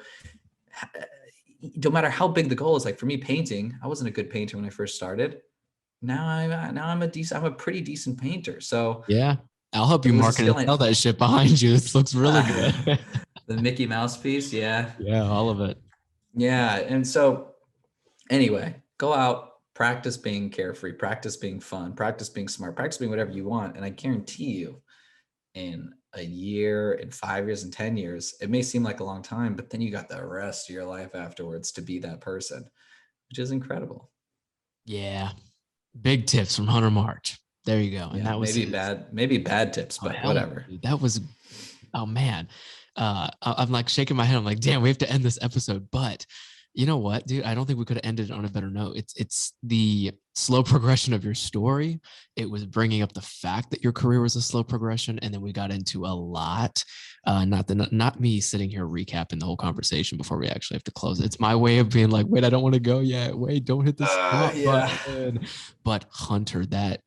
no matter how big the goal is, like for me, painting, I wasn't a good painter when I first started. Now I'm a pretty decent painter. So Yeah. I'll help it you was a market and skill. sell that shit behind you. This looks really good. The Mickey Mouse piece. Yeah. Yeah, all of it. Yeah. And so anyway, go out, practice being carefree, practice being fun, practice being smart, practice being whatever you want. And I guarantee you, in a year, in 5 years, in 10 years, it may seem like a long time, but then you got the rest of your life afterwards to be that person, which is incredible. Yeah. Big tips from Hunter March. There you go. And Yeah, that was maybe bad tips, oh, but hell no, whatever. dude. That was, oh man. I'm like shaking my head. I'm like, damn, we have to end this episode. But you know what, dude? I don't think we could have ended it on a better note. It's the slow progression of your story. It was bringing up the fact that your career was a slow progression, and then we got into a lot. Not me sitting here recapping the whole conversation before we actually have to close it. It's my way of being like, wait, I don't want to go yet. Wait, don't hit the stop Yeah. button. But Hunter, that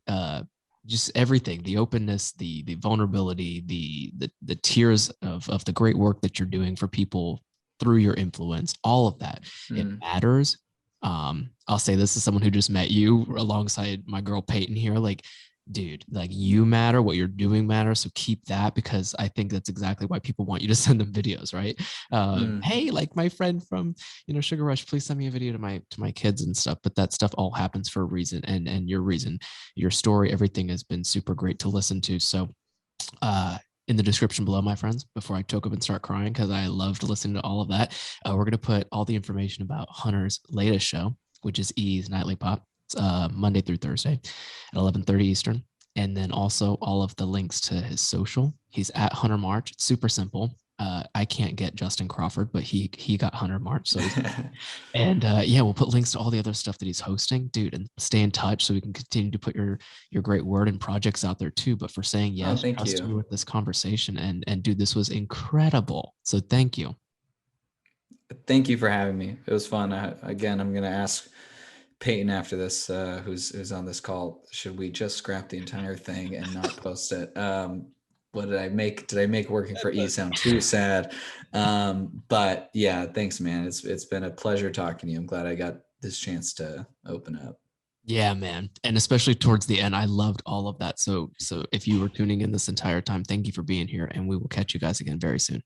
just everything, the openness, the vulnerability, the tears of the great work that you're doing for people through your influence, all of that, it matters. I'll say this as someone who just met you alongside my girl Peyton here. Like, dude, like you matter, what you're doing matters. So keep that, because I think that's exactly why people want you to send them videos, right? Hey, like my friend from, Sugar Rush, please send me a video to my kids and stuff. But that stuff all happens for a reason, and your reason, your story, everything has been super great to listen to. So in the description below, my friends, before I choke up and start crying, because I loved listening to all of that, we're going to put all the information about Hunter's latest show, which is E's Nightly Pop. It's Monday through Thursday at 11:30 Eastern. And then also all of the links to his social. He's at Hunter March. It's super simple. I can't get Justin Crawford, but he got Hunter March. So and yeah, we'll put links to all the other stuff that he's hosting, dude, and stay in touch so we can continue to put your great word and projects out there too. But for saying yes, Thank trust me you. with this conversation, and dude, this was incredible. So thank you. Thank you for having me. It was fun. Again, I'm gonna ask Peyton after this, who's on this call, should we just scrap the entire thing and not post it? What did I make? Did I make working for E sound too sad? But yeah, thanks, man. It's been a pleasure talking to you. I'm glad I got this chance to open up. Yeah, man. And especially towards the end, I loved all of that. So if you were tuning in this entire time, thank you for being here, and we will catch you guys again very soon.